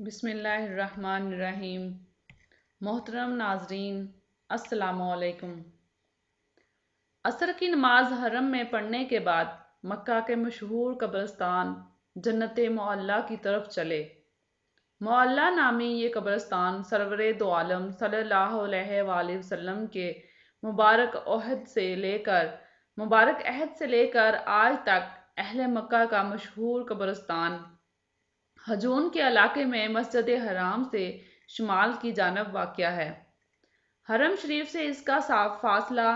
بسم اللہ الرحمن الرحیم۔ محترم ناظرین، السلام علیکم۔ عصر کی نماز حرم میں پڑھنے کے بعد مکہ کے مشہور قبرستان جنت معلیٰ کی طرف چلے۔ معلیٰ نامی یہ قبرستان سرور دو عالم صلی اللہ علیہ وآلہ وسلم کے مبارک عہد سے لے کر آج تک اہل مکہ کا مشہور قبرستان ہجون کے علاقے میں مسجد حرام سے شمال کی جانب واقع ہے۔ حرم شریف سے اس کا فاصلہ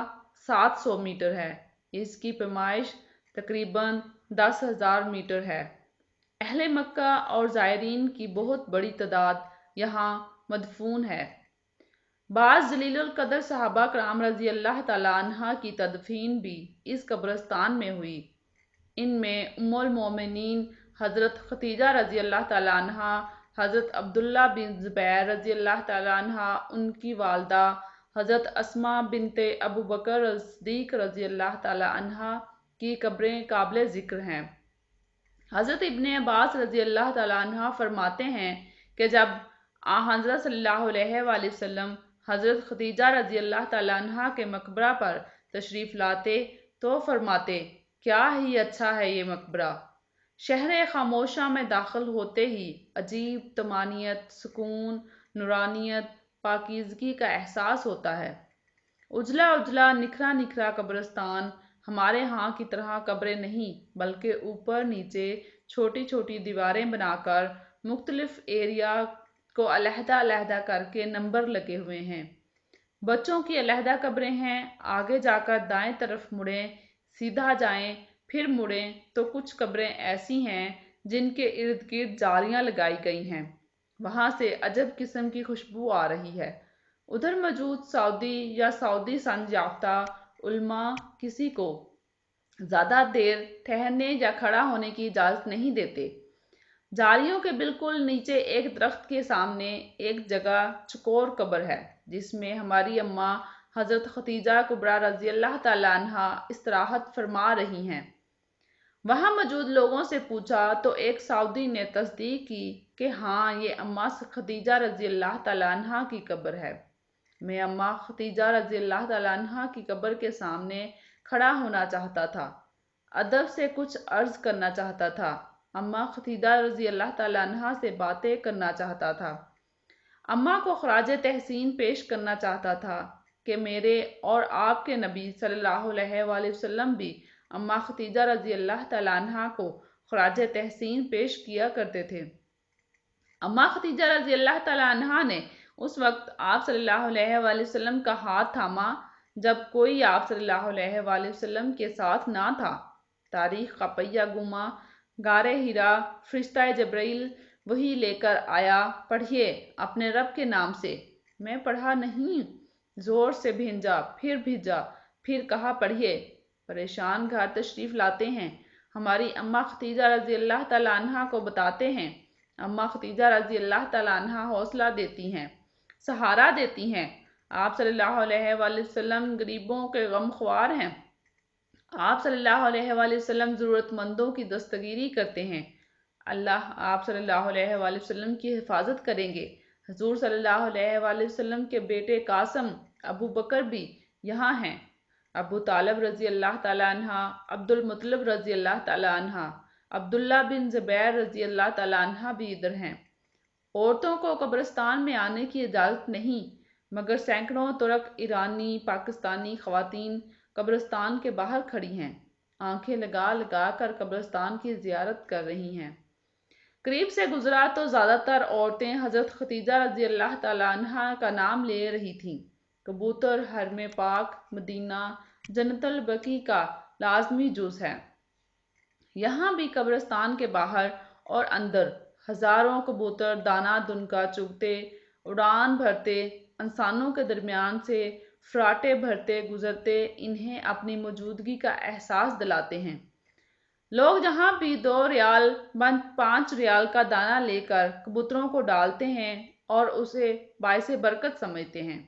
700 میٹر ہے۔ اس کی پیمائش تقریباً 10,000 میٹر ہے۔ اہل مکہ اور زائرین کی بہت بڑی تعداد یہاں مدفون ہے۔ بعض جلیل القدر صحابہ کرام رضی اللہ تعالیٰ عنہ کی تدفین بھی اس قبرستان میں ہوئی۔ ان میں ام المومنین حضرت ختیجہ رضی اللہ تعالیٰ عنہ، حضرت عبداللہ بن زبیر رضی اللہ تعالیٰ عنہ، ان کی والدہ حضرت اسماء بنت ابو بکر صدیق رضی اللہ تعالیٰ عنہ کی قبریں قابل ذکر ہیں۔ حضرت ابن عباس رضی اللہ تعالیٰ عنہ فرماتے ہیں کہ جب حضرت صلی اللہ علیہ وآلہ وسلم حضرت ختیجہ رضی اللہ تعالیٰ عنہ کے مقبرہ پر تشریف لاتے تو فرماتے، کیا ہی اچھا ہے یہ مقبرہ۔ شہر خاموشہ میں داخل ہوتے ہی عجیب طمانینت، سکون، نورانیت، پاکیزگی کا احساس ہوتا ہے۔ اجلا اجلا نکھرا نکھرا قبرستان ہمارے ہاں کی طرح قبریں نہیں بلکہ اوپر نیچے چھوٹی چھوٹی دیواریں بنا کر مختلف ایریا کو علیحدہ علیحدہ کر کے نمبر لگے ہوئے ہیں۔ بچوں کی علیحدہ قبریں ہیں، آگے جا کر دائیں طرف مڑیں، سیدھا جائیں، پھر مڑیں تو کچھ قبریں ایسی ہیں جن کے ارد گرد جالیاں لگائی گئی ہیں، وہاں سے عجب قسم کی خوشبو آ رہی ہے۔ ادھر موجود سعودی یا سعودی سنج یافتہ علماء کسی کو زیادہ دیر ٹھہرنے یا کھڑا ہونے کی اجازت نہیں دیتے۔ جالیوں کے بالکل نیچے ایک درخت کے سامنے ایک جگہ چکور قبر ہے جس میں ہماری اماں حضرت ختیجہ کبریٰ رضی اللہ تعالیٰ عنہ استراحت فرما رہی ہیں۔ وہاں موجود لوگوں سے پوچھا تو ایک سعودی نے تصدیق کی کہ ہاں، یہ اماں ختیجہ رضی اللہ تعالیٰ عنہ کی قبر ہے۔ میں اماں ختیجہ رضی اللہ تعالیٰ عنہ کی قبر کے سامنے کھڑا ہونا چاہتا تھا، ادب سے کچھ عرض کرنا چاہتا تھا، اماں ختیجہ رضی اللہ تعالیٰ عنہ سے باتیں کرنا چاہتا تھا، اماں کو خراج تحسین پیش کرنا چاہتا تھا کہ میرے اور آپ کے نبی صلی اللہ علیہ وآلہ وسلم بھی اماں ختیجہ رضی اللہ تعالیٰ عنہ کو خراج تحسین پیش کیا کرتے تھے۔ اماں ختیجہ رضی اللہ تعالیٰ عنہ نے اس وقت آپ صلی اللہ علیہ وآلہ وسلم کا ہاتھ تھاما جب کوئی آپ صلی اللہ علیہ وآلہ وسلم کے ساتھ نہ تھا۔ تاریخ کا پہیہ گما، غار حرا، فرشتہ جبرائیل وحی لے کر آیا، پڑھیے اپنے رب کے نام سے۔ میں پڑھا نہیں، زور سے بھیجا، پھر کہا پڑھیے۔ پریشان گھر تشریف لاتے ہیں، ہماری اماں ختیجہ رضی اللہ تعالیٰ عنہ کو بتاتے ہیں۔ اماں ختیجہ رضی اللہ تعالیٰ عنہ حوصلہ دیتی ہیں، سہارا دیتی ہیں۔ آپ صلی اللہ علیہ وآلہ وسلم غریبوں کے غم خوار ہیں، آپ صلی اللہ علیہ وآلہ وسلم ضرورت مندوں کی دستگیری کرتے ہیں، اللہ آپ صلی اللہ علیہ وآلہ وسلم کی حفاظت کریں گے۔ حضور صلی اللہ علیہ وآلہ وسلم کے بیٹے قاسم ابو بکر بھی یہاں ہیں، ابو طالب رضی اللہ تعالیٰ عنہ، عبد المطلب رضی اللہ تعالیٰ عنہ، عبداللہ بن زبیر رضی اللہ تعالیٰ عنہ بھی ادھر ہیں۔ عورتوں کو قبرستان میں آنے کی اجازت نہیں، مگر سینکڑوں ترک، ایرانی، پاکستانی خواتین قبرستان کے باہر کھڑی ہیں، آنکھیں لگا لگا کر قبرستان کی زیارت کر رہی ہیں۔ قریب سے گزرا تو زیادہ تر عورتیں حضرت ختیجہ رضی اللہ تعالیٰ عنہ کا نام لے رہی تھیں۔ کبوتر حرم پاک مدینہ جنت البقیع کا لازمی جز ہے۔ یہاں بھی قبرستان کے باہر اور اندر ہزاروں کبوتر دانہ دنکا چگتے، اڑان بھرتے، انسانوں کے درمیان سے فراٹے بھرتے گزرتے انہیں اپنی موجودگی کا احساس دلاتے ہیں۔ لوگ جہاں بھی 2 ریال 5 ریال کا دانہ لے کر کبوتروں کو ڈالتے ہیں اور اسے باعث برکت سمجھتے ہیں۔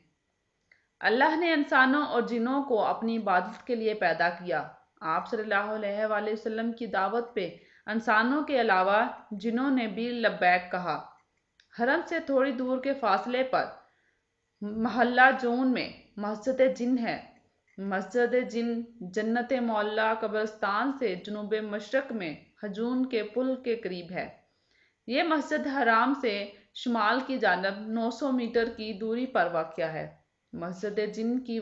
اللہ نے انسانوں اور جنوں کو اپنی عبادت کے لیے پیدا کیا۔ آپ صلی اللہ علیہ وآلہ وسلم کی دعوت پہ انسانوں کے علاوہ جنوں نے بھی لبیک کہا۔ حرم سے تھوڑی دور کے فاصلے پر محلہ جون میں مسجد جن ہے۔ مسجد جن جنت معلیٰ قبرستان سے جنوب مشرق میں ہجون کے پل کے قریب ہے۔ یہ مسجد حرام سے شمال کی جانب 900 میٹر کی دوری پر واقع ہے۔ مسجد جن کی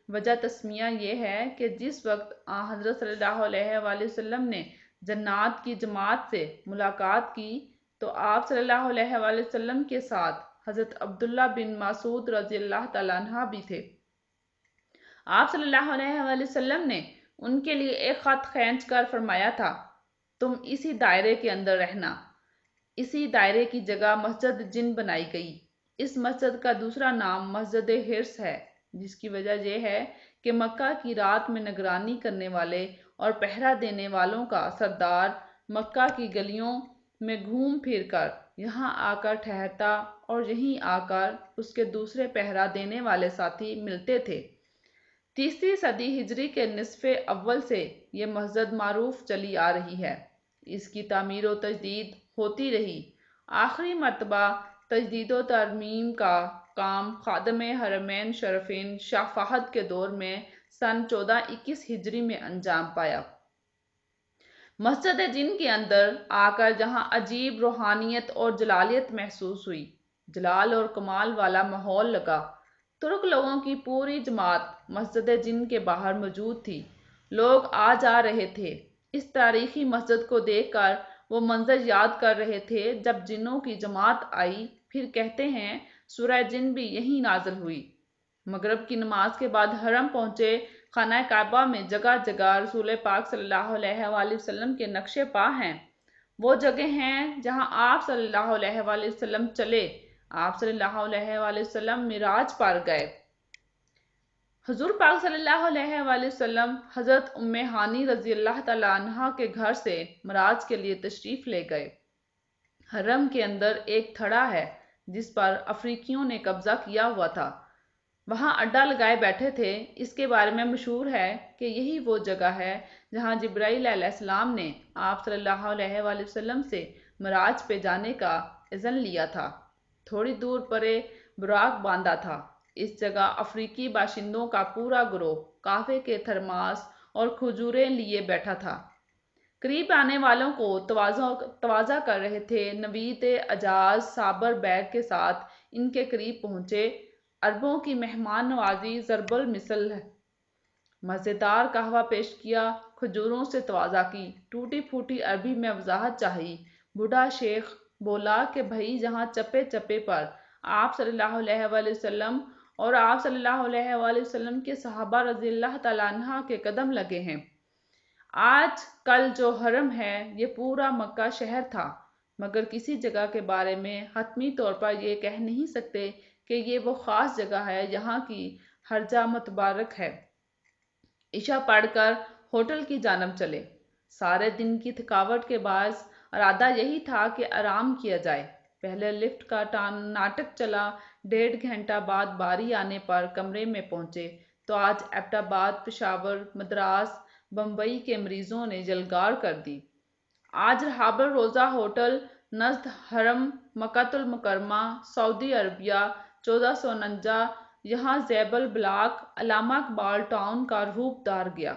وجہ تسمیہ یہ ہے کہ جس وقت حضرت صلی اللہ علیہ وآلہ وسلم نے جنات کی جماعت سے ملاقات کی تو آپ صلی اللہ علیہ وآلہ وسلم کے ساتھ حضرت عبداللہ بن مسعود رضی اللہ تعالیٰ عنہ بھی تھے۔ آپ صلی اللہ علیہ وآلہ وسلم نے ان کے لیے ایک خط کھینچ کر فرمایا تھا، تم اسی دائرے کے اندر رہنا۔ اسی دائرے کی جگہ مسجد جن بنائی گئی۔ اس مسجد کا دوسرا نام مسجد حرص ہے، جس کی وجہ یہ ہے کہ مکہ کی رات میں نگرانی کرنے والے اور پہرہ دینے والوں کا سردار مکہ کی گلیوں میں گھوم پھر کر یہاں آ کر ٹھہرتا اور یہیں آ کر اس کے دوسرے پہرہ دینے والے ساتھی ملتے تھے۔ تیسری صدی ہجری کے نصف اول سے یہ مسجد معروف چلی آ رہی ہے۔ اس کی تعمیر و تجدید ہوتی رہی۔ آخری مرتبہ تجدید و ترمیم کا کام خادم حرمین شریفین شاہ فہد کے دور میں سن 1421 ہجری میں انجام پایا۔ مسجد جن کے اندر آ کر جہاں عجیب روحانیت اور جلالیت محسوس ہوئی، جلال اور کمال والا ماحول لگا۔ ترک لوگوں کی پوری جماعت مسجد جن کے باہر موجود تھی۔ لوگ آ جا رہے تھے۔ اس تاریخی مسجد کو دیکھ کر وہ منظر یاد کر رہے تھے جب جنوں کی جماعت آئی۔ پھر کہتے ہیں سورہ جن بھی یہیں نازل ہوئی۔ مغرب کی نماز کے بعد حرم پہنچے۔ خانہ کعبہ میں جگہ جگہ رسول پاک صلی اللہ علیہ وآلہ وسلم کے نقش پا ہیں۔ وہ جگہ ہیں جہاں آپ صلی اللہ علیہ وآلہ وسلم چلے۔ آپ صلی اللہ علیہ وآلہ وسلم معراج پر گئے۔ حضور پاک صلی اللہ علیہ وآلہ وسلم حضرت ام ہانی رضی اللہ تعالیٰ عنہ کے گھر سے معراج کے لیے تشریف لے گئے۔ حرم کے اندر ایک تھڑا ہے جس پر افریقیوں نے قبضہ کیا ہوا تھا۔ وہاں اڈا لگائے بیٹھے تھے۔ اس کے بارے میں مشہور ہے کہ یہی وہ جگہ ہے جہاں جبرائیل علیہ السلام نے آپ صلی اللہ علیہ وآلہ وسلم سے معراج پہ جانے کا اذن لیا تھا۔ تھوڑی دور پرے براق باندھا تھا۔ اس جگہ افریقی باشندوں کا پورا گروہ کعبے کے تھرماس اور کھجوریں لیے بیٹھا تھا۔ قریب آنے والوں کو تواضع کر رہے تھے۔ نوید اعجاز صابر بیگ کے ساتھ ان کے قریب پہنچے۔ عربوں کی مہمان نوازی ضرب المثل ہے۔ مزیدار قہوہ پیش کیا، کھجوروں سے تواضع کی، ٹوٹی پھوٹی عربی میں وضاحت چاہی۔ بوڑھا شیخ بولا کہ بھائی جہاں چپے چپے پر آپ صلی اللہ علیہ وآلہ وسلم اور آپ صلی اللہ علیہ وآلہ وسلم کے صحابہ رضی اللہ تعالیٰ عنہ کے قدم لگے ہیں، آج کل جو حرم ہے یہ پورا مکہ شہر تھا، مگر کسی جگہ کے بارے میں حتمی طور پر یہ کہہ نہیں سکتے کہ یہ وہ خاص جگہ ہے یہاں کی ہرجہ متبارک ہے۔ عشاء پڑھ کر ہوٹل کی جانب چلے۔ سارے دن کی تھکاوٹ کے باعث ارادہ یہی تھا کہ آرام کیا جائے۔ پہلے لفٹ کا ناٹک چلا۔ 1.5 گھنٹہ بعد باری آنے پر کمرے میں پہنچے تو آج ایبٹ آباد، پشاور، مدراس، بمبئی کے مریضوں نے یلغار کر دی۔ آج رحاب الروضہ ہوٹل نزد حرم مکۃ المکرمہ، سعودی عربیہ، 1449 یہاں زیبل بلاک علامہ اقبال ٹاؤن کا روپ دھار گیا۔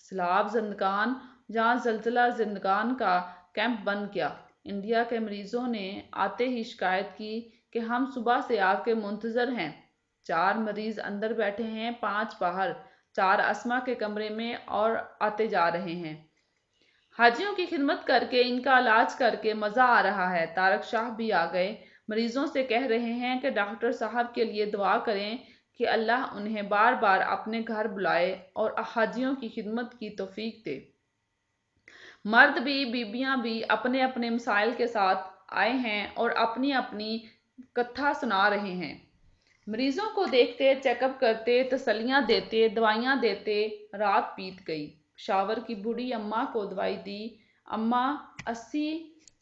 سیلاب زندگان یہاں زلزلہ زندگان کا کیمپ بن گیا۔ انڈیا کے مریضوں نے آتے ہی شکایت کی کہ ہم صبح سے آپ کے منتظر ہیں۔ 4 مریض اندر بیٹھے ہیں، 5 باہر، 4 اسما کے کمرے میں اور آتے جا رہے ہیں۔ حاجیوں کی خدمت کر کے ان کا علاج کر کے مزہ آ رہا ہے۔ طارق شاہ بھی آ گئے۔ مریضوں سے کہہ رہے ہیں کہ ڈاکٹر صاحب کے لیے دعا کریں کہ اللہ انہیں بار بار اپنے گھر بلائے اور حاجیوں کی خدمت کی توفیق دے۔ مرد بھی بیبیاں بھی اپنے اپنے مسائل کے ساتھ آئے ہیں اور اپنی اپنی کتھا سنا رہے ہیں۔ مریضوں کو دیکھتے، چیک اپ کرتے، تسلیاں دیتے، دوائیاں دیتے رات بیت گئی۔ پشاور کی بوڑھی اماں کو دوائی دی۔ اماں 80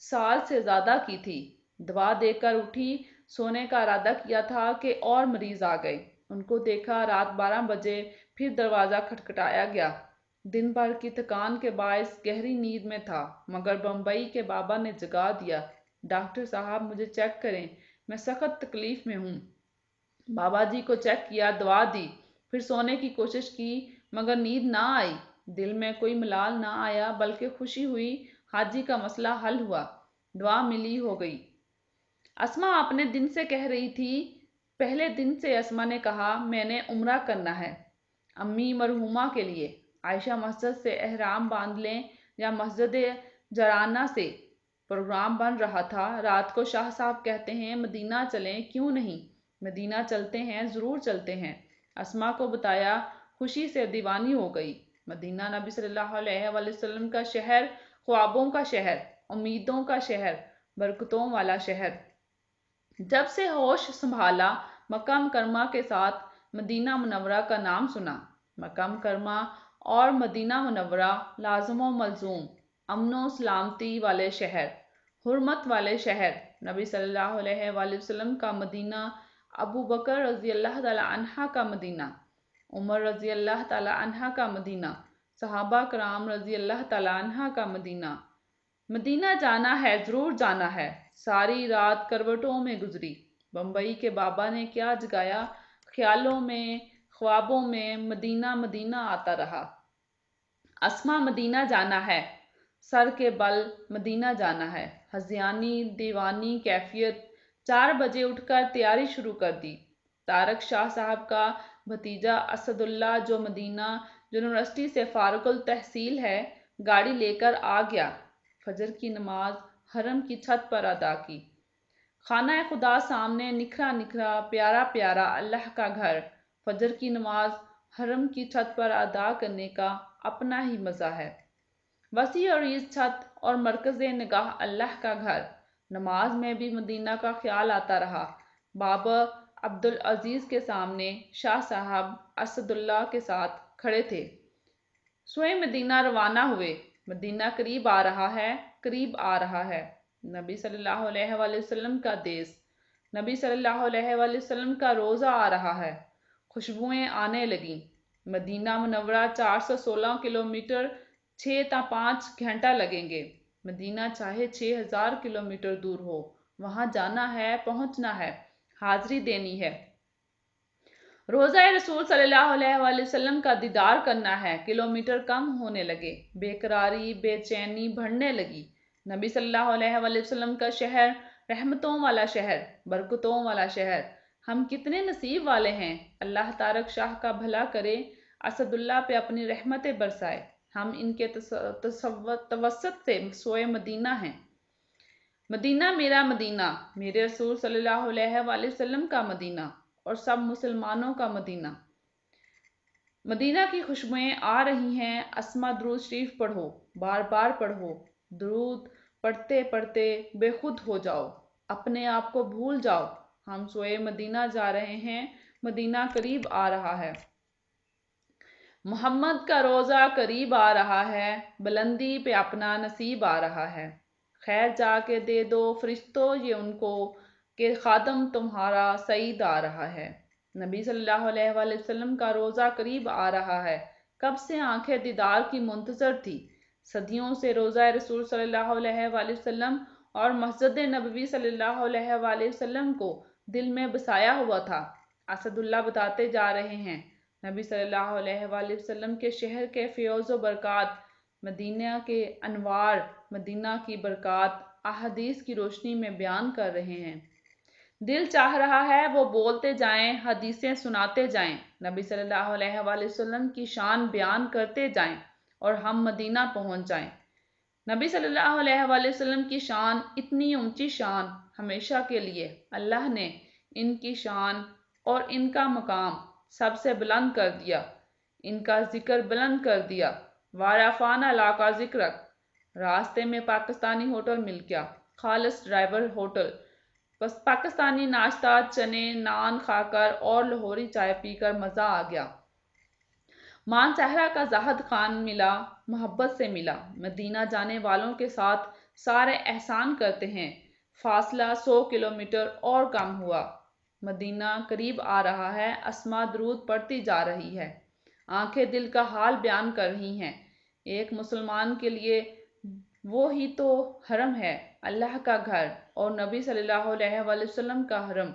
سال سے زیادہ کی تھی۔ دوا دے کر اٹھی۔ سونے کا ارادہ کیا تھا کہ اور مریض آ گئے۔ ان کو دیکھا۔ رات 12 بجے پھر دروازہ کھٹکھٹایا گیا۔ دن بھر کی تھکان کے باعث گہری نیند میں تھا، مگر بمبئی کے بابا نے جگا دیا۔ ڈاکٹر صاحب مجھے چیک کریں، میں سخت تکلیف میں ہوں۔ بابا جی کو چیک کیا، دوا دی، پھر سونے کی کوشش کی مگر نیند نہ آئی۔ دل میں کوئی ملال نہ آیا بلکہ خوشی ہوئی، حاجی کا مسئلہ حل ہوا، دعا ملی ہو گئی۔ اسما اپنے دن سے کہہ رہی تھی، پہلے دن سے اسما نے کہا میں نے عمرہ کرنا ہے، امی مرحومہ کے لیے۔ عائشہ مسجد سے احرام باندھ لیں یا مسجد جرانہ سے؟ پروگرام بن رہا تھا۔ رات کو شاہ صاحب کہتے ہیں مدینہ چلیں، کیوں نہیں؟ مدینہ چلتے ہیں، ضرور چلتے ہیں۔ اسما کو بتایا، خوشی سے دیوانی ہو گئی۔ مدینہ نبی صلی اللہ علیہ وآلہ وسلم کا شہر، خوابوں کا شہر، امیدوں کا شہر، برکتوں والا شہر۔ جب سے ہوش سنبھالا، مکہ مکرمہ کے ساتھ مدینہ منورہ کا نام سنا۔ مکہ مکرمہ اور مدینہ منورہ لازم و ملزوم، امن و سلامتی والے شہر، حرمت والے شہر۔ نبی صلی اللہ علیہ وآلہ وسلم کا مدینہ، ابو بکر رضی اللہ تعالی عنہ کا مدینہ، عمر رضی اللہ تعالی عنہ کا مدینہ، صحابہ کرام رضی اللہ تعالی عنہ کا مدینہ۔ مدینہ جانا ہے، ضرور جانا ہے۔ ساری رات کروٹوں میں گزری۔ بمبئی کے بابا نے کیا جگایا، خیالوں میں، خوابوں میں مدینہ مدینہ آتا رہا۔ اسما مدینہ جانا ہے، سر کے بل مدینہ جانا ہے۔ ہذیانی دیوانی کیفیت، 4 بجے اٹھ کر تیاری شروع کر دی۔ طارق شاہ صاحب کا بھتیجا اسد اللہ جو مدینہ یونیورسٹی سے فارغ التحصیل ہے، گاڑی لے کر آ گیا۔ فجر کی نماز حرم کی چھت پر ادا کی۔ خانہ خدا سامنے نکھرا نکھرا، پیارا پیارا اللہ کا گھر۔ فجر کی نماز حرم کی چھت پر ادا کرنے کا اپنا ہی مزہ ہے۔ وسیع عریض چھت اور مرکز نگاہ اللہ کا گھر۔ نماز میں بھی مدینہ کا خیال آتا رہا۔ بابا عبدالعزیز کے سامنے شاہ صاحب اسد اللہ کے ساتھ کھڑے تھے۔ سوئے مدینہ روانہ ہوئے۔ مدینہ قریب آ رہا ہے، قریب آ رہا ہے۔ نبی صلی اللہ علیہ وآلہ وسلم کا دیس، نبی صلی اللہ علیہ وآلہ وسلم کا روزہ آ رہا ہے۔ خوشبوئیں آنے لگیں۔ مدینہ منورہ 416 کلومیٹر، 6 تا 5 گھنٹہ لگیں گے۔ مدینہ چاہے 6000 کلومیٹر دور ہو، وہاں جانا ہے، پہنچنا ہے، حاضری دینی ہے۔ روضہ رسول صلی اللہ علیہ وآلہ وسلم کا دیدار کرنا ہے۔ کلومیٹر کم ہونے لگے، بے قراری، بے چینی بڑھنے لگی۔ نبی صلی اللہ علیہ وآلہ وسلم کا شہر، رحمتوں والا شہر، برکتوں والا شہر۔ ہم کتنے نصیب والے ہیں۔ اللہ طارق شاہ کا بھلا کرے، اسد اللہ پہ اپنی رحمتیں برسائے۔ ہم ان کے توسط سے سوئے مدینہ ہیں۔ مدینہ میرا مدینہ، میرے رسول صلی اللہ علیہ وآلہ وسلم کا مدینہ اور سب مسلمانوں کا مدینہ۔ مدینہ کی خوشبوئیں آ رہی ہیں۔ اسما درود شریف پڑھو، بار بار پڑھو۔ درود پڑھتے پڑھتے بے خود ہو جاؤ، اپنے آپ کو بھول جاؤ۔ ہم سوئے مدینہ جا رہے ہیں، مدینہ قریب آ رہا ہے۔ محمد کا روزہ قریب آ رہا ہے، بلندی پہ اپنا نصیب آ رہا ہے۔ خیر جا کے دے دو فرشتوں یہ ان کو کہ خادم تمہارا سعید آ رہا ہے۔ نبی صلی اللہ علیہ وآلہ وسلم کا روزہ قریب آ رہا ہے۔ کب سے آنکھیں دیدار کی منتظر تھی۔ صدیوں سے روزہ رسول صلی اللہ علیہ وآلہ وسلم اور مسجد نبوی صلی اللہ علیہ وآلہ وسلم کو دل میں بسایا ہوا تھا۔ اسد اللہ بتاتے جا رہے ہیں، نبی صلی اللہ علیہ وآلہ وسلم کے شہر کے فیوز و برکات، مدینہ کے انوار، مدینہ کی برکات احادیث کی روشنی میں بیان کر رہے ہیں۔ دل چاہ رہا ہے وہ بولتے جائیں، حدیثیں سناتے جائیں، نبی صلی اللہ علیہ وآلہ وسلم کی شان بیان کرتے جائیں اور ہم مدینہ پہنچ جائیں۔ نبی صلی اللہ علیہ وآلہ وسلم کی شان، اتنی اونچی شان، ہمیشہ کے لیے اللہ نے ان کی شان اور ان کا مقام سب سے بلند کر دیا، ان کا ذکر بلند کر دیا۔ وارفعنا لک ذکرک۔ راستے میں پاکستانی ہوٹل مل گیا، خالص ڈرائیور ہوٹل۔ بس پاکستانی ناشتہ، چنے نان کھا کر اور لاہوری چائے پی کر مزہ آ گیا۔ مان صحرا کا زاہد خان ملا، محبت سے ملا۔ مدینہ جانے والوں کے ساتھ سارے احسان کرتے ہیں۔ فاصلہ 100 کلومیٹر اور کم ہوا۔ مدینہ قریب آ رہا ہے۔ اسما درود پڑھتی جا رہی ہے۔ آنکھیں دل کا حال بیان کر رہی ہیں۔ ایک مسلمان کے لیے وہ ہی تو حرم ہے۔ اللہ کا گھر اور نبی صلی اللہ علیہ وآلہ وسلم کا حرم،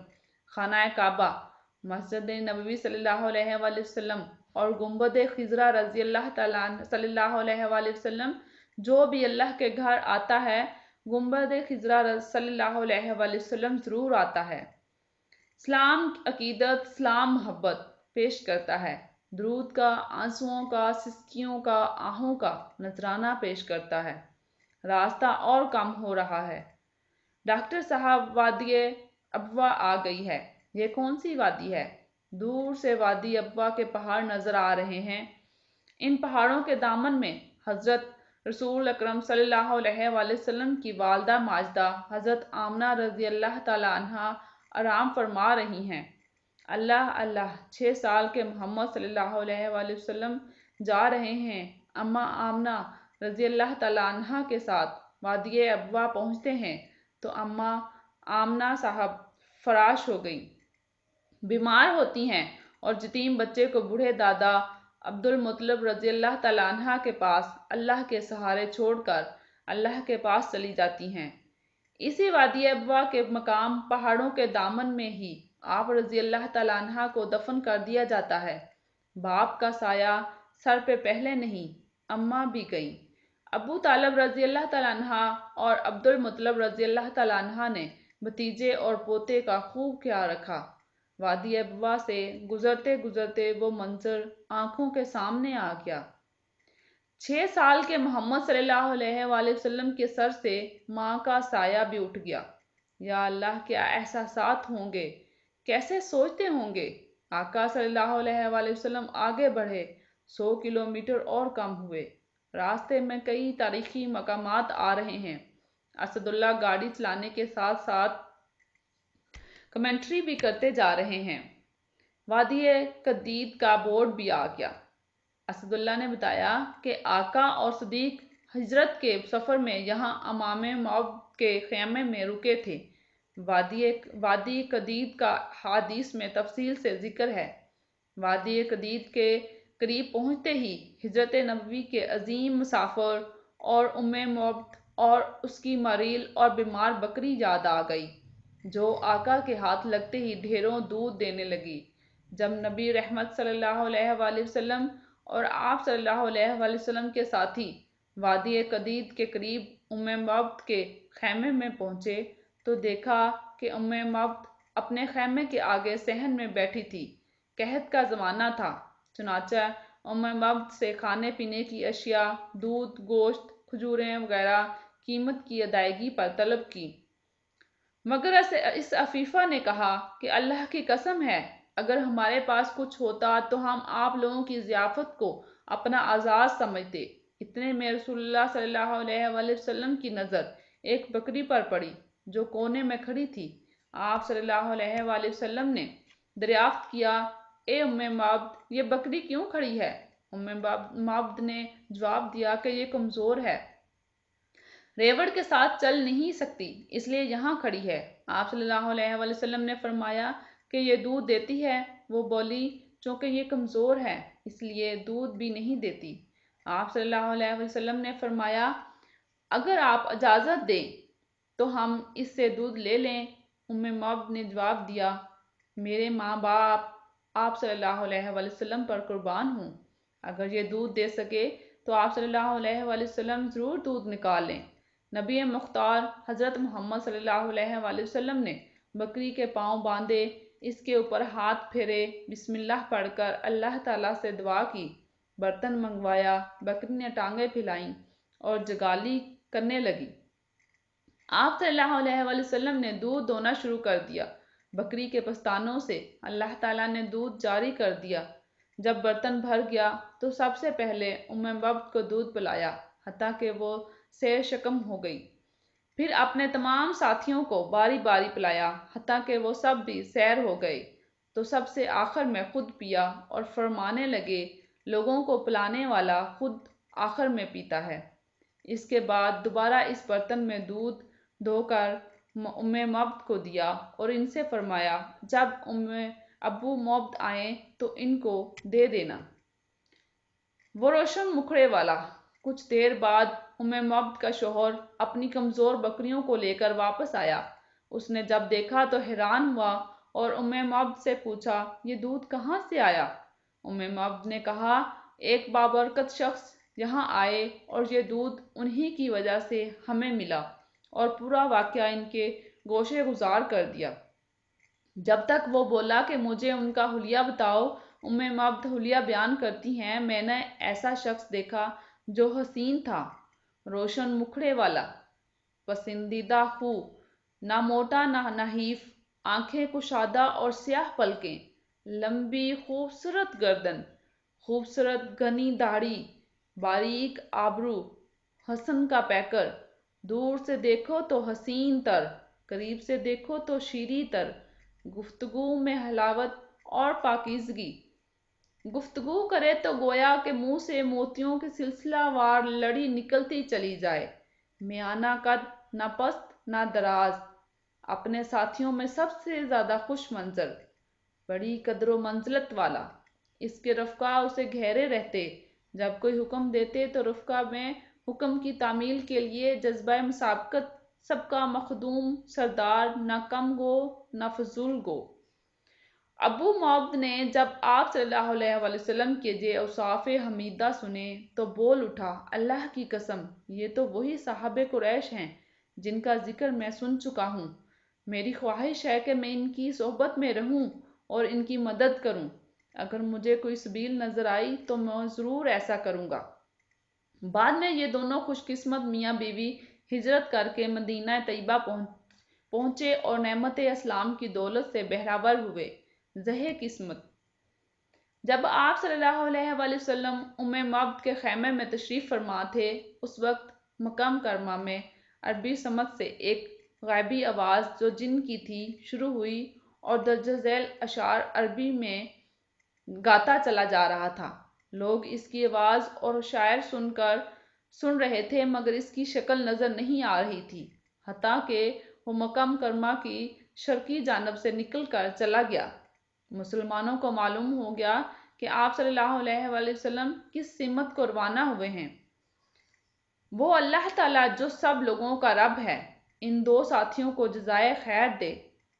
خانہ کعبہ، مسجد نبوی صلی اللہ علیہ وآلہ وسلم اور گنبد خضرا رضی اللہ تعالیٰ عنہ صلی اللہ علیہ وآلہ وسلم۔ جو بھی اللہ کے گھر آتا ہے گنبد خضرا صلی اللہ علیہ وآلہ وسلم ضرور آتا ہے۔ اسلام عقیدت، اسلام محبت پیش کرتا ہے، درود کا، آنسوؤں کا، سسکیوں کا، آہوں کا نذرانہ پیش کرتا ہے۔ راستہ اور کم ہو رہا ہے۔ ڈاکٹر صاحب، وادی ابوا آ گئی ہے۔ یہ کون سی وادی ہے؟ دور سے وادی ابوا کے پہاڑ نظر آ رہے ہیں۔ ان پہاڑوں کے دامن میں حضرت رسول اکرم صلی اللہ علیہ وآلہ وسلم کی والدہ ماجدہ حضرت آمنہ رضی اللہ تعالیٰ عنہا آرام فرما رہی ہیں۔ اللہ اللہ، 6 سال کے محمد صلی اللہ علیہ وآلہ وسلم جا رہے ہیں۔ اماں آمنہ رضی اللہ تعالیٰ عنہا کے ساتھ وادی ابوا پہنچتے ہیں تو اماں آمنہ صاحب فراش ہو گئیں، بیمار ہوتی ہیں اور یتیم بچے کو بوڑھے دادا عبدالمطلب رضی اللہ تعالیٰ عنہ کے پاس اللہ کے سہارے چھوڑ کر اللہ کے پاس چلی جاتی ہیں۔ اسی وادی ابوا کے مقام پہاڑوں کے دامن میں ہی آپ رضی اللہ تعالیٰ عنہ کو دفن کر دیا جاتا ہے۔ باپ کا سایہ سر پہ پہلے نہیں، اماں بھی گئیں۔ ابو طالب رضی اللہ تعالیٰ عنہ اور عبدالمطلب رضی اللہ تعالیٰ عنہ نے بھتیجے اور پوتے کا خوب خیال رکھا۔ وادی ابوا سے گزرتے گزرتے وہ منظر آنکھوں کے سامنے آ گیا۔ 6 سال کے محمد صلی اللہ علیہ وآلہ وسلم کے سر سے ماں کا سایہ بھی اٹھ گیا۔ یا اللہ، کیا احساسات ہوں گے، کیسے سوچتے ہوں گے۔ آقا صلی اللہ علیہ وآلہ وسلم آگے بڑھے، 100 کلومیٹر اور کم ہوئے۔ راستے میں کئی تاریخی مقامات آ رہے ہیں۔ اسد اللہ گاڑی چلانے کے ساتھ ساتھ کمنٹری بھی کرتے جا رہے ہیں۔ وادی قدید کا بورڈ بھی آ گیا۔ اسد اللہ نے بتایا کہ آقا اور صدیق ہجرت کے سفر میں یہاں امام موعد کے خیمے میں رکے تھے۔ وادی قدید کا حدیث میں تفصیل سے ذکر ہے۔ وادی قدید کے قریب پہنچتے ہی ہجرت نبوی کے عظیم مسافر اور موعد اور اس کی مریل اور بیمار بکری یاد آ گئی، جو آقا کے ہاتھ لگتے ہی ڈھیروں دودھ دینے لگی۔ جب نبی رحمت صلی اللہ علیہ وآلہ وسلم اور آپ صلی اللہ علیہ وآلہ وسلم کے ساتھی وادی قدید کے قریب موعد کے خیمے میں پہنچے تو دیکھا کہ موعد اپنے خیمے کے آگے صحن میں بیٹھی تھی۔ قحط کا زمانہ تھا، چنانچہ موعد سے کھانے پینے کی اشیاء، دودھ، گوشت، کھجوریں وغیرہ قیمت کی ادائیگی پر طلب کی۔ مگر اس عفیفہ نے کہا کہ اللہ کی قسم ہے، اگر ہمارے پاس کچھ ہوتا تو ہم آپ لوگوں کی ضیافت کو اپنا اعزاز سمجھتے۔ اتنے میں رسول اللہ صلی اللہ علیہ وآلہ وسلم کی نظر ایک بکری پر پڑی جو کونے میں کھڑی تھی۔ آپ صلی اللہ علیہ وآلہ وسلم نے دریافت کیا، اے موعد، یہ بکری کیوں کھڑی ہے؟ موعد نے جواب دیا کہ یہ کمزور ہے، ریوڑ کے ساتھ چل نہیں سکتی، اس لیے یہاں کھڑی ہے۔ آپ صلی اللہ علیہ وآلہ وسلم نے فرمایا کہ یہ دودھ دیتی ہے؟ وہ بولی، چونکہ یہ کمزور ہے اس لیے دودھ بھی نہیں دیتی۔ آپ صلی اللہ علیہ وآلہ وسلم نے فرمایا، اگر آپ اجازت دیں تو ہم اس سے دودھ لے لیں۔ موعد نے جواب دیا، میرے ماں باپ آپ صلی اللہ علیہ وآلہ وسلم پر قربان ہوں، اگر یہ دودھ دے سکے تو آپ صلی اللہ علیہ وآلہ وسلم ضرور دودھ نکال لیں۔ نبی مختار حضرت محمد صلی اللہ علیہ وآلہ وسلم نے بکری کے پاؤں باندھے، اس کے اوپر ہاتھ پھیرے، بسم اللہ پڑھ کر اللہ تعالیٰ سے دعا کی، برتن منگوایا، بکری نے ٹانگیں پھیلائیں اور جگالی کرنے لگی۔ آپ صلی اللہ علیہ وآلہ وسلم نے دودھ دونا شروع کر دیا۔ بکری کے پستانوں سے اللہ تعالیٰ نے دودھ جاری کر دیا۔ جب برتن بھر گیا تو سب سے پہلے موعد کو دودھ پلایا، حتیٰ کہ وہ سیر شکم ہو گئی۔ پھر اپنے تمام ساتھیوں کو باری باری پلایا، حتیٰ کہ وہ سب بھی سیر ہو گئے تو سب سے آخر میں خود پیا اور فرمانے لگے، لوگوں کو پلانے والا خود آخر میں پیتا ہے۔ اس کے بعد دوبارہ اس برتن میں دودھ دھو کر موعد کو دیا اور ان سے فرمایا، جب ابو موعد آئیں تو ان کو دے دینا۔ وہ روشن مکھڑے والا کچھ دیر بعد مبد کا شوہر اپنی کمزور بکریوں کو لے کر واپس آیا۔ اس نے جب دیکھا تو حیران ہوا اور مبد سے پوچھا، یہ دودھ کہاں سے آیا؟ مبد نے کہا، ایک بابرکت شخص یہاں آئے اور یہ دودھ انہی کی وجہ سے ہمیں ملا، اور پورا واقعہ ان کے گوشے گزار کر دیا۔ جب تک وہ بولا کہ مجھے ان کا حلیہ بتاؤ، مبد حلیہ بیان کرتی ہیں، میں نے ایسا شخص دیکھا جو حسین تھا، روشن مکھڑے والا، پسندیدہ خو، نہ موٹا نہ نحیف، آنکھیں کشادہ اور سیاہ پلکیں، لمبی خوبصورت گردن، خوبصورت گھنی داڑھی، باریک آبرو، حسن کا پیکر، دور سے دیکھو تو حسین تر، قریب سے دیکھو تو شیریں تر، گفتگو میں حلاوت اور پاکیزگی، گفتگو کرے تو گویا کہ منہ سے موتیوں کی سلسلہ وار لڑی نکلتی چلی جائے، میانہ قد، نہ پست نہ دراز، اپنے ساتھیوں میں سب سے زیادہ خوش منظر، بڑی قدر و منزلت والا۔ اس کے رفقا اسے گھیرے رہتے، جب کوئی حکم دیتے تو رفقا میں حکم کی تعمیل کے لیے جذبہ مسابقت، سب کا مخدوم سردار، نہ کم گو نہ فضول گو۔ ابو معبد نے جب آپ صلی اللہ علیہ وآلہ وسلم کے یہ اوصاف حمیدہ سنے تو بول اٹھا، اللہ کی قسم، یہ تو وہی صاحب قریش ہیں جن کا ذکر میں سن چکا ہوں۔ میری خواہش ہے کہ میں ان کی صحبت میں رہوں اور ان کی مدد کروں۔ اگر مجھے کوئی سبیل نظر آئی تو میں ضرور ایسا کروں گا۔ بعد میں یہ دونوں خوش قسمت میاں بیوی ہجرت کر کے مدینہ طیبہ پہنچے اور نعمت اسلام کی دولت سے بہرہ ور ہوئے۔ زہ قسمت۔ جب آپ صلی اللہ علیہ وآلہ وسلم مبد کے خیمے میں تشریف فرما تھے، اس وقت مکہ مکرمہ میں عربی سمت سے ایک غیبی آواز جو جن کی تھی شروع ہوئی اور درج ذیل اشعار عربی میں گاتا چلا جا رہا تھا۔ لوگ اس کی آواز اور شاعر سن رہے تھے مگر اس کی شکل نظر نہیں آ رہی تھی، حتیٰ کہ وہ مکہ مکرمہ کی شرقی جانب سے نکل کر چلا گیا۔ مسلمانوں کو معلوم ہو گیا کہ آپ صلی اللہ علیہ وآلہ وسلم کس سمت کو روانہ ہوئے ہیں۔ وہ اللہ تعالیٰ جو سب لوگوں کا رب ہے، ان دو ساتھیوں کو جزائے خیر دے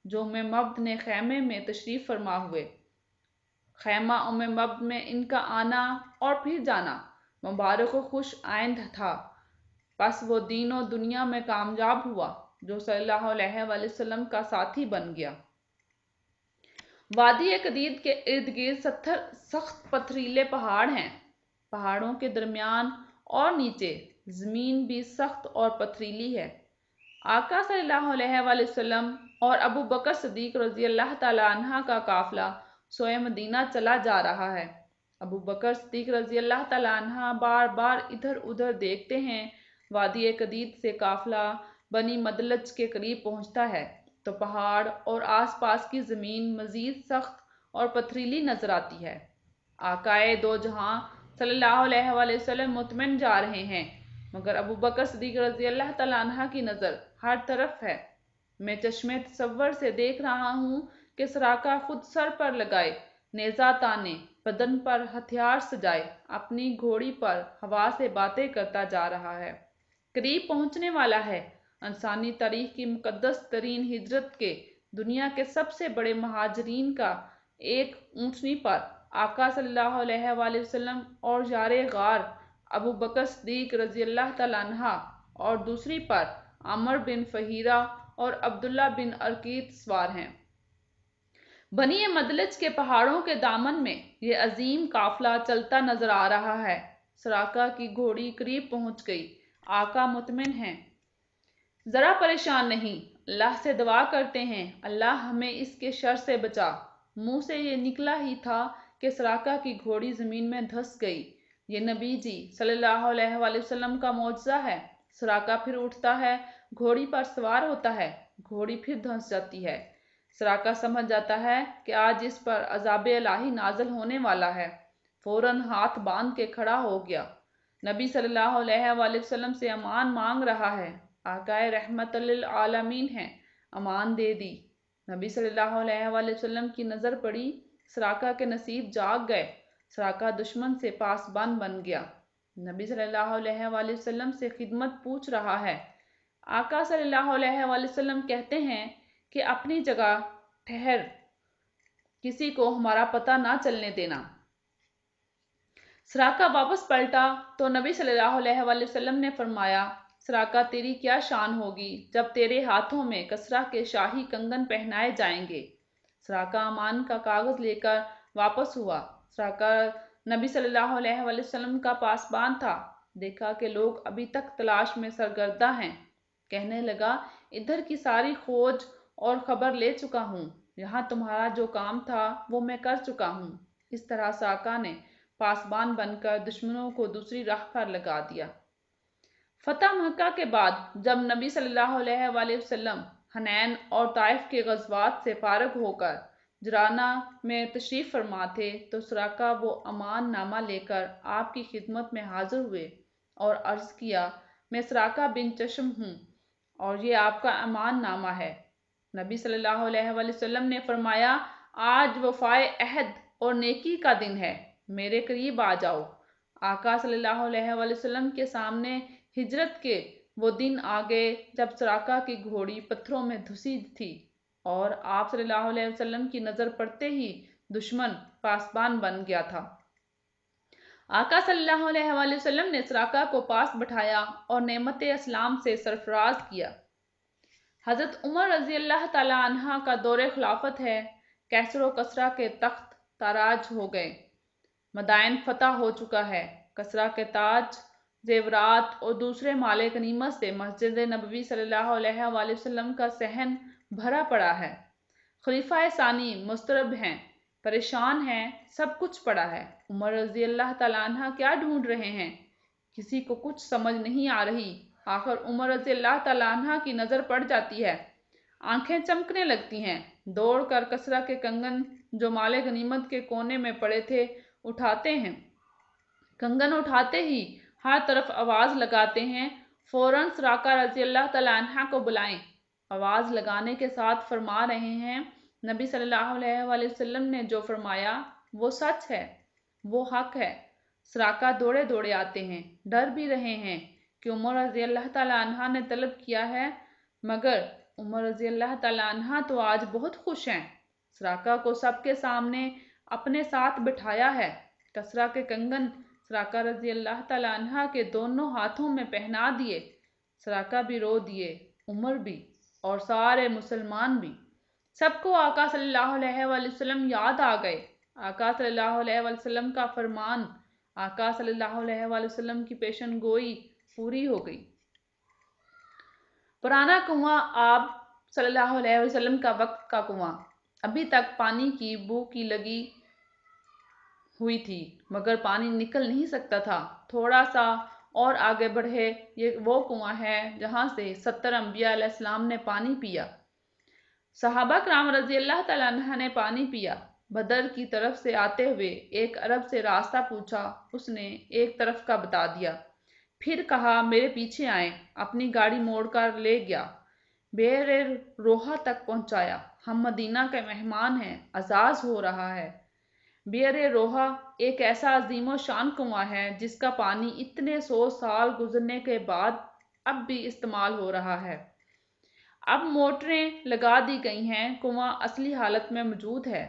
جو مبد نے خیمے میں تشریف فرما ہوئے۔ خیمہ مبد میں ان کا آنا اور پھر جانا مبارک و خوش آئند تھا، پس وہ دین و دنیا میں کامیاب ہوا جو صلی اللہ علیہ وآلہ وسلم کا ساتھی بن گیا۔ وادی قدید کے ارد گرد 70 سخت پتھریلے پہاڑ ہیں۔ پہاڑوں کے درمیان اور نیچے زمین بھی سخت اور پتھریلی ہے۔ آقا صلی اللہ علیہ وآلہ وسلم اور ابو بکر صدیق رضی اللہ تعالی عنہ کا قافلہ سوئے مدینہ چلا جا رہا ہے۔ ابو بکر صدیق رضی اللہ تعالی عنہ بار بار ادھر ادھر دیکھتے ہیں۔ وادی قدید سے قافلہ بنی مدلج کے قریب پہنچتا ہے تو پہاڑ اور آس پاس کی زمین مزید سخت اور پتھریلی نظر آتی ہے۔ آقائے دو جہاں صلی اللہ علیہ وآلہ وسلم مطمئن جا رہے ہیں، مگر ابو بکر صدیق رضی اللہ تعالی عنہ کی نظر ہر طرف ہے۔ میں چشمِ تصور سے دیکھ رہا ہوں کہ سراقہ خود سر پر لگائے، نیزہ تانے، بدن پر ہتھیار سجائے، اپنی گھوڑی پر ہوا سے باتیں کرتا جا رہا ہے۔ قریب پہنچنے والا ہے۔ انسانی تاریخ کی مقدس ترین ہجرت کے دنیا کے سب سے بڑے مہاجرین کا ایک اونٹنی پر آقا صلی اللہ علیہ وآلہ وسلم اور یار غار ابو بکر صدیق رضی اللہ تعالی عنہ اور دوسری پر عامر بن فہیرہ اور عبداللہ بن ارقیط سوار ہیں۔ بنی مدلج کے پہاڑوں کے دامن میں یہ عظیم قافلہ چلتا نظر آ رہا ہے۔ سراقہ کی گھوڑی قریب پہنچ گئی۔ آقا مطمئن ہیں، ذرا پریشان نہیں، اللہ سے دعا کرتے ہیں اللہ ہمیں اس کے شر سے بچا۔ منہ سے یہ نکلا ہی تھا کہ سراقہ کی گھوڑی زمین میں دھس گئی۔ یہ نبی جی صلی اللہ علیہ وآلہ وسلم کا معجزہ ہے۔ سراقہ پھر اٹھتا ہے، گھوڑی پر سوار ہوتا ہے، گھوڑی پھر دھس جاتی ہے۔ سراقہ سمجھ جاتا ہے کہ آج اس پر عذاب الہی نازل ہونے والا ہے، فوراً ہاتھ باندھ کے کھڑا ہو گیا، نبی صلی اللہ علیہ وآلہ وسلم سے امان مانگ رہا ہے۔ آقائے رحمت للعالمین ہیں، امان دے دی۔ نبی صلی اللہ علیہ وآلہ وسلم کی نظر پڑی، سراقہ کے نصیب جاگ گئے۔ سراقہ دشمن سے پاسبان بن گیا۔ نبی صلی اللہ علیہ وآلہ وسلم سے خدمت پوچھ رہا ہے۔ آقا صلی اللہ علیہ وآلہ وسلم کہتے ہیں کہ اپنی جگہ ٹھہر، کسی کو ہمارا پتہ نہ چلنے دینا۔ سراقہ واپس پلٹا تو نبی صلی اللہ علیہ وآلہ وسلم نے فرمایا، سراقہ تیری کیا شان ہوگی جب تیرے ہاتھوں میں کسریٰ کے شاہی کنگن پہنائے جائیں گے۔ سراقہ امان کا کاغذ لے کر واپس ہوا۔ سراقہ نبی صلی اللہ علیہ وآلہ وسلم کا پاسبان تھا۔ دیکھا کہ لوگ ابھی تک تلاش میں سرگرداں ہیں۔ کہنے لگا، ادھر کی ساری کھوج اور خبر لے چکا ہوں، یہاں تمہارا جو کام تھا وہ میں کر چکا ہوں۔ اس طرح سراقہ نے پاسبان بن کر دشمنوں کو دوسری راہ پر لگا دیا۔ فتح مکہ کے بعد جب نبی صلی اللہ علیہ وآلہ وسلم حنین اور طائف کے غزوات سے فارغ ہو کر جرانہ میں تشریف فرما تھے تو سراقہ وہ امان نامہ لے کر آپ کی خدمت میں حاضر ہوئے اور عرض کیا، میں سراقہ بن چشم ہوں اور یہ آپ کا امان نامہ ہے۔ نبی صلی اللہ علیہ وآلہ وسلم نے فرمایا، آج وفائے عہد اور نیکی کا دن ہے، میرے قریب آ جاؤ۔ آقا صلی اللہ علیہ وآلہ وسلم کے سامنے ہجرت کے وہ دن آ گئے جب سراقہ کی گھوڑی پتھروں میں دھسی تھی اور آپ صلی اللہ علیہ وسلم کی نظر پڑتے ہی دشمن پاسبان بن گیا تھا۔ آقا صلی اللہ علیہ وآلہ وسلم نے سراقہ کو پاس بٹھایا اور نعمت اسلام سے سرفراز کیا۔ حضرت عمر رضی اللہ تعالیٰ عنہ کا دور خلافت ہے۔ کیسر و کسریٰ کے تخت تاراج ہو گئے، مدائن فتح ہو چکا ہے۔ کسریٰ کے تاج، زیورات اور دوسرے مال غنیمت سے مسجد نبوی صلی اللہ علیہ وآلہ وسلم کا صحن بھرا پڑا ہے۔ خلیفہ ثانی مضطرب ہیں، پریشان ہیں، سب کچھ پڑا ہے۔ عمر رضی اللہ تعالیٰ عنہ کیا ڈھونڈ رہے ہیں، کسی کو کچھ سمجھ نہیں آ رہی۔ آخر عمر رضی اللہ تعالیٰ عنہ کی نظر پڑ جاتی ہے، آنکھیں چمکنے لگتی ہیں، دوڑ کر کسریٰ کے کنگن جو مال غنیمت کے کونے میں پڑے تھے اٹھاتے ہیں۔ کنگن اٹھاتے ہی ہر طرف آواز لگاتے ہیں، فوراً سراقہ رضی اللہ تعالیٰ عنہ کو بلائیں۔ آواز لگانے کے ساتھ فرما رہے ہیں، نبی صلی اللہ علیہ وآلہ وسلم نے جو فرمایا وہ سچ ہے، وہ حق ہے۔ سراقہ دوڑے دوڑے آتے ہیں، ڈر بھی رہے ہیں کہ عمر رضی اللہ تعالیٰ عنہ نے طلب کیا ہے، مگر عمر رضی اللہ تعالیٰ عنہ تو آج بہت خوش ہیں۔ سراقہ کو سب کے سامنے اپنے ساتھ بٹھایا ہے۔ کسریٰ کے کنگن سراقہ رضی اللہ تعالیٰ عنہ کے دونوں ہاتھوں میں پہنا دیے۔ سراقہ بھی رو دیے، عمر بھی، اور سارے مسلمان بھی۔ سب کو آقا صلی اللہ علیہ وآلہ وسلم یاد آ گئے۔ آقا صلی اللہ علیہ وآلہ وسلم کا فرمان، آقا صلی اللہ علیہ وآلہ وسلم کی پیشن گوئی پوری ہو گئی۔ پرانا کنواں آب صلی اللہ علیہ وسلم کا وقت کا کنواں، ابھی تک پانی کی بو کی لگی ہوئی تھی مگر پانی نکل نہیں سکتا تھا۔ تھوڑا سا اور آگے بڑھے، یہ وہ کنواں ہے جہاں سے 70 انبیاء علیہ السلام نے پانی پیا۔ صحابہ کرام رضی اللہ تعالیٰ عنہ نے پانی پیا۔ بدر کی طرف سے آتے ہوئے ایک عرب سے راستہ پوچھا، اس نے ایک طرف کا بتا دیا، پھر کہا میرے پیچھے آئیں، اپنی گاڑی موڑ کر لے گیا، بئر روحہ تک پہنچایا۔ ہم مدینہ کے مہمان ہیں، اعزاز ہو رہا ہے۔ بئر روحہ ایک ایسا عظیم و شان کنواں ہے جس کا پانی اتنے 100 سال گزرنے کے بعد اب بھی استعمال ہو رہا ہے۔ اب موٹریں لگا دی گئی ہیں، کنواں اصلی حالت میں موجود ہے۔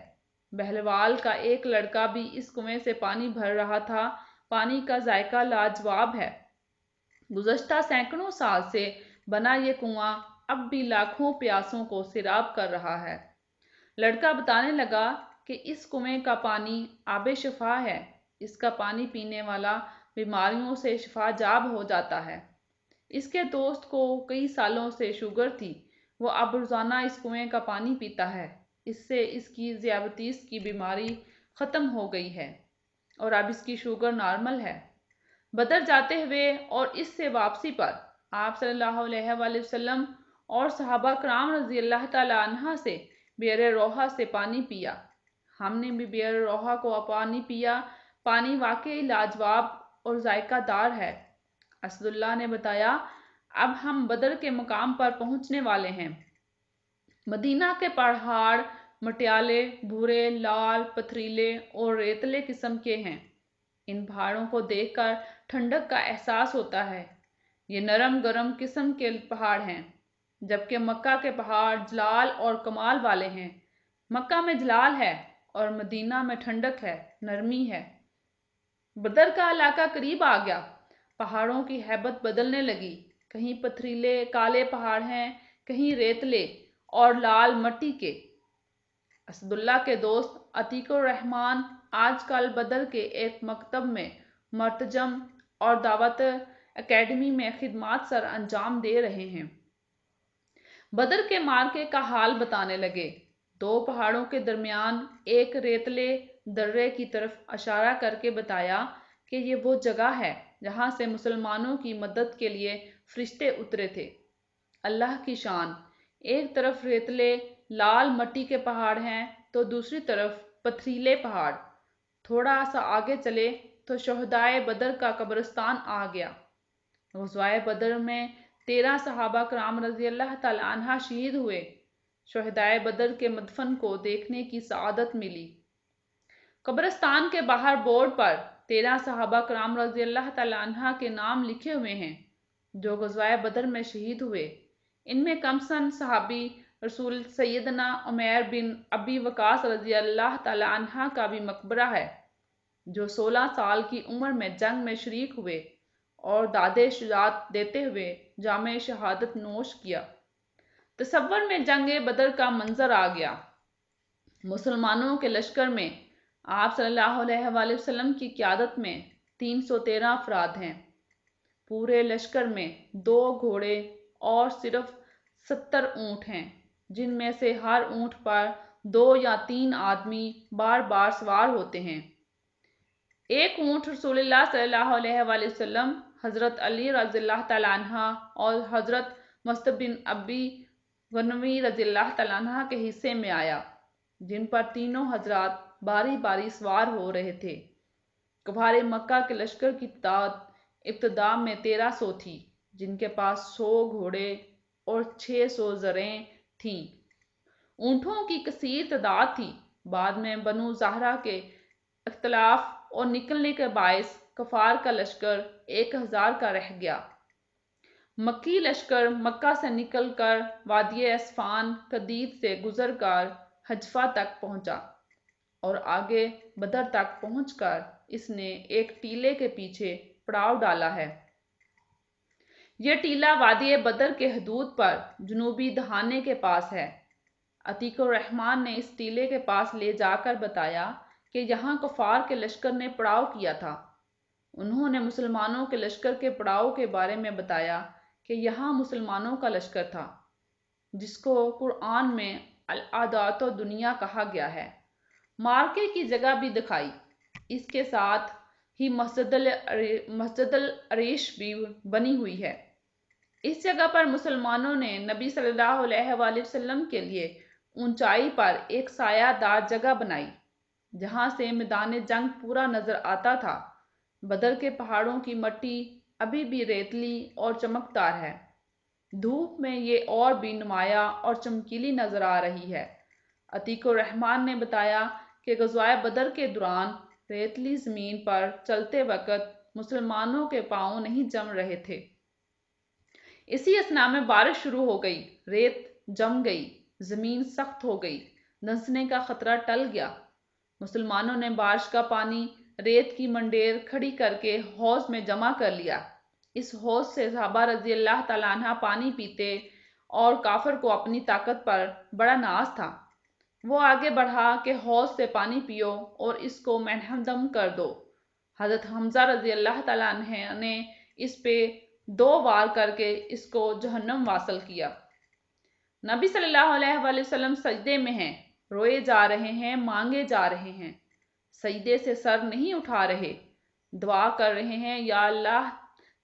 بہلوال کا ایک لڑکا بھی اس کنویں سے پانی بھر رہا تھا۔ پانی کا ذائقہ لاجواب ہے۔ گزشتہ سینکڑوں سال سے بنا یہ کنواں اب بھی لاکھوں پیاسوں کو سیراب کر رہا ہے۔ لڑکا بتانے لگا کہ اس کنویں کا پانی آب شفا ہے، اس کا پانی پینے والا بیماریوں سے شفا جاب ہو جاتا ہے۔ اس کے دوست کو کئی سالوں سے شوگر تھی، وہ اب روزانہ اس کنویں کا پانی پیتا ہے، اس سے اس کی ذیابیطس کی بیماری ختم ہو گئی ہے اور اب اس کی شوگر نارمل ہے۔ بدر جاتے ہوئے اور اس سے واپسی پر آپ صلی اللہ علیہ وآلہ وسلم اور صحابہ کرام رضی اللہ تعالیٰ عنہ سے بئر روحہ سے پانی پیا۔ ہم نے بھی بئر روحہ کو پانی پیا، پانی واقعی لاجواب اور ذائقہ دار ہے۔ اسد اللہ نے بتایا، اب ہم بدر کے مقام پر پہنچنے والے ہیں۔ مدینہ کے پہاڑ مٹیالے، بھورے، لال، پتھریلے اور ریتلے قسم کے ہیں۔ ان پہاڑوں کو دیکھ کر ٹھنڈک کا احساس ہوتا ہے۔ یہ نرم گرم قسم کے پہاڑ ہیں، جبکہ مکہ کے پہاڑ جلال اور کمال والے ہیں۔ مکہ میں جلال ہے اور مدینہ میں ٹھنڈک ہے، نرمی ہے۔ بدر کا علاقہ قریب آ گیا۔ پہاڑوں کی ہیبت بدلنے لگی۔ کہیں پتھریلے کالے پہاڑ ہیں، کہیں ریتلے اور لال مٹی کے۔ اسداللہ کے دوست عتیق الرحمن آج کل بدر کے ایک مکتب میں مترجم اور دعوت اکیڈمی میں خدمات سر انجام دے رہے ہیں۔ بدر کے معرکے کا حال بتانے لگے۔ دو پہاڑوں کے درمیان ایک ریتلے درے کی طرف اشارہ کر کے بتایا کہ یہ وہ جگہ ہے جہاں سے مسلمانوں کی مدد کے لیے فرشتے اترے تھے۔ اللہ کی شان! ایک طرف ریتلے لال مٹی کے پہاڑ ہیں تو دوسری طرف پتھریلے پہاڑ۔ تھوڑا سا آگے چلے تو شہدائے بدر کا قبرستان آ گیا۔ غزوہ بدر میں 13 صحابہ کرام رضی اللہ تعالی عنہ شہید ہوئے۔ شہدائے بدر کے مدفن کو دیکھنے کی سعادت ملی۔ قبرستان کے باہر بورڈ پر 13 صحابہ کرام رضی اللہ تعالی عنہ کے نام لکھے ہوئے ہیں جو غزوہ بدر میں شہید ہوئے۔ ان میں کم سن صحابی رسول سیدنا عمیر بن ابی وقاص رضی اللہ تعالی عنہ کا بھی مقبرہ ہے، جو 16 سال کی عمر میں جنگ میں شریک ہوئے اور دادِ شجاعت دیتے ہوئے جامِ شہادت نوش کیا۔ تصور میں جنگ بدر کا منظر آ گیا۔ مسلمانوں کے لشکر میں آپ صلی اللہ علیہ وآلہ وسلم کی قیادت میں 313 افراد ہیں۔ پورے لشکر میں 2 گھوڑے اور صرف 70 اونٹ ہیں، جن میں سے ہر اونٹ پر 2 یا 3 آدمی بار بار سوار ہوتے ہیں۔ ایک اونٹ رسول اللہ صلی اللہ علیہ وآلہ وسلم، حضرت علی رضی اللہ تعالیٰ عنہ اور حضرت مصعب بن ابی غنوی رضی اللہ تعالیٰ عنہ کے حصے میں آیا، جن پر تینوں حضرات باری باری سوار ہو رہے تھے۔ کفار مکہ کے لشکر کی تعداد ابتدا میں 1300 تھی، جن کے پاس 100 گھوڑے اور 600 زرہیں تھیں۔ اونٹوں کی کثیر تعداد تھی۔ بعد میں بنو زہرہ کے اختلاف اور نکلنے کے باعث کفار کا لشکر 1000 کا رہ گیا۔ مکی لشکر مکہ سے نکل کر وادی اسفان قدید سے گزر کر حجفہ تک پہنچا اور آگے بدر تک پہنچ کر اس نے ایک ٹیلے کے پیچھے پڑاؤ ڈالا ہے۔ یہ ٹیلہ وادی بدر کے حدود پر جنوبی دہانے کے پاس ہے۔ عتیق الرحمن نے اس ٹیلے کے پاس لے جا کر بتایا کہ یہاں کفار کے لشکر نے پڑاؤ کیا تھا۔ انہوں نے مسلمانوں کے لشکر کے پڑاؤ کے بارے میں بتایا کہ یہاں مسلمانوں کا لشکر تھا، جس کو قرآن میں العادات دنیا کہا گیا ہے۔ معرکے کی جگہ بھی دکھائی۔ اس کے ساتھ ہی مسجد العریش بھی بنی ہوئی ہے۔ اس جگہ پر مسلمانوں نے نبی صلی اللہ علیہ وآلہ وسلم کے لیے اونچائی پر ایک سایہ دار جگہ بنائی، جہاں سے میدان جنگ پورا نظر آتا تھا۔ بدر کے پہاڑوں کی مٹی ابھی بھی ریتلی اور چمکدار ہے۔ دھوپ میں یہ اور بھی نمایاں اور چمکیلی نظر آ رہی ہے۔ عتیق الرحمن نے بتایا کہ غزوہ بدر کے دوران ریتلی زمین پر چلتے وقت مسلمانوں کے پاؤں نہیں جم رہے تھے۔ اسی اثناء میں بارش شروع ہو گئی، ریت جم گئی، زمین سخت ہو گئی، دھنسنے کا خطرہ ٹل گیا۔ مسلمانوں نے بارش کا پانی ریت کی منڈیر کھڑی کر کے حوض میں جمع کر لیا۔ اس حوض سے صحابہ رضی اللہ تعالیٰ عنہ پانی پیتے اور کافر کو اپنی طاقت پر بڑا ناز تھا۔ وہ آگے بڑھا کہ حوض سے پانی پیو اور اس کو منہدم کر دو۔ حضرت حمزہ رضی اللہ تعالیٰ عنہ نے اس پہ 2 وار کر کے اس کو جہنم واصل کیا۔ نبی صلی اللہ علیہ وآلہ وسلم سجدے میں ہیں، روئے جا رہے ہیں، مانگے جا رہے ہیں، سجدے سے سر نہیں اٹھا رہے، دعا کر رہے ہیں، یا اللہ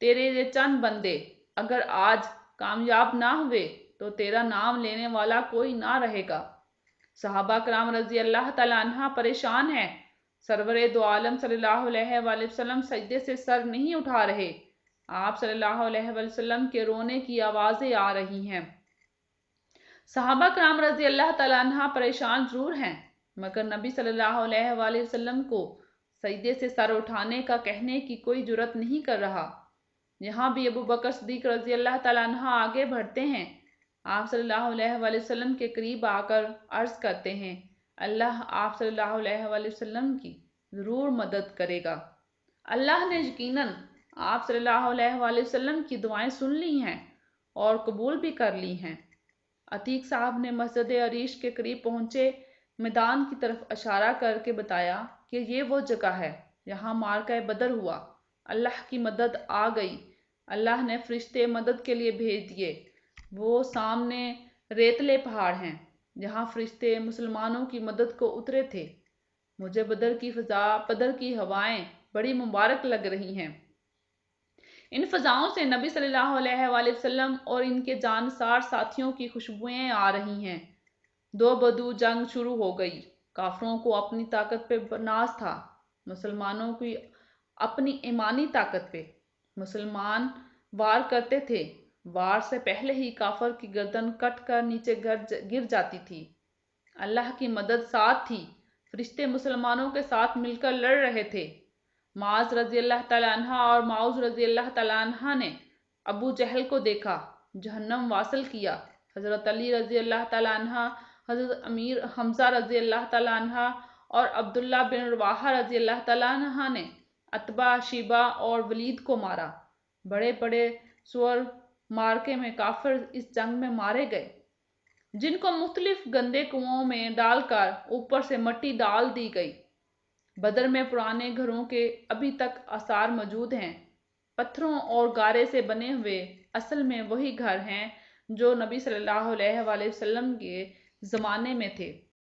تیرے یہ چند بندے اگر آج کامیاب نہ ہوئے تو تیرا نام لینے والا کوئی نہ رہے گا۔ صحابہ کرام رضی اللہ تعالیٰ عنہ پریشان ہیں۔ سرور دو عالم صلی اللہ علیہ وآلہ وسلم سجدے سے سر نہیں اٹھا رہے۔ آپ صلی اللہ علیہ وآلہ وسلم کے رونے کی آوازیں آ رہی ہیں۔ صحابہ کرام رضی اللہ تعالیٰ عنہ پریشان ضرور ہیں، مگر نبی صلی اللہ علیہ وآلہ وسلم کو سجدے سے سر اٹھانے کا کہنے کی کوئی جرت نہیں کر رہا۔ یہاں بھی ابو بکر صدیق رضی اللہ تعالیٰ عنہ آگے بڑھتے ہیں۔ آپ صلی اللہ علیہ وآلہ وسلم کے قریب آ کر عرض کرتے ہیں، اللہ آپ صلی اللہ علیہ وآلہ وسلم کی ضرور مدد کرے گا۔ اللہ نے یقیناً آپ صلی اللہ علیہ وآلہ وسلم کی دعائیں سن لی ہیں اور قبول بھی کر لی ہیں۔ عتیق صاحب نے مسجد عریش کے قریب پہنچے میدان کی طرف اشارہ کر کے بتایا کہ یہ وہ جگہ ہے جہاں معرکہ بدر ہوا۔ اللہ کی مدد آ گئی۔ اللہ نے فرشتے مدد کے لیے بھیج دیے۔ وہ سامنے ریتلے پہاڑ ہیں جہاں فرشتے مسلمانوں کی مدد کو اترے تھے۔ مجھے بدر کی فضا، بدر کی ہوائیں بڑی مبارک لگ رہی ہیں۔ ان فضاؤں سے نبی صلی اللہ علیہ وآلہ وسلم اور ان کے جانثار ساتھیوں کی خوشبوئیں آ رہی ہیں۔ دو بدو جنگ شروع ہو گئی۔ کافروں کو اپنی طاقت پہ ناز تھا، مسلمانوں کی اپنی ایمانی طاقت پہ۔ مسلمان وار کرتے تھے، وار سے پہلے ہی کافر کی گردن کٹ کر نیچے گر جاتی تھی۔ اللہ کی مدد ساتھ تھی۔ فرشتے مسلمانوں کے ساتھ مل کر لڑ رہے تھے۔ معاذ رضی اللہ تعالیٰ عنہ اور معوذ رضی اللہ تعالیٰ عنہ نے ابو جہل کو دیکھا، جہنم واصل کیا۔ حضرت علی رضی اللہ تعالیٰ عنہ، حضرت امیر حمزہ رضی اللہ تعالیٰ عنہ اور عبداللہ بن رواحہ رضی اللہ تعالیٰ عنہ نے عتبہ، شیبہ اور ولید کو مارا۔ بڑے بڑے سور مارکے میں کافر اس جنگ میں مارے گئے، جن کو مختلف گندے کنوؤں میں ڈال کر اوپر سے مٹی ڈال دی گئی۔ بدر میں پرانے گھروں کے ابھی تک آثار موجود ہیں۔ پتھروں اور گارے سے بنے ہوئے اصل میں وہی گھر ہیں جو نبی صلی اللہ علیہ وآلہ وسلم کے زمانے میں تھے۔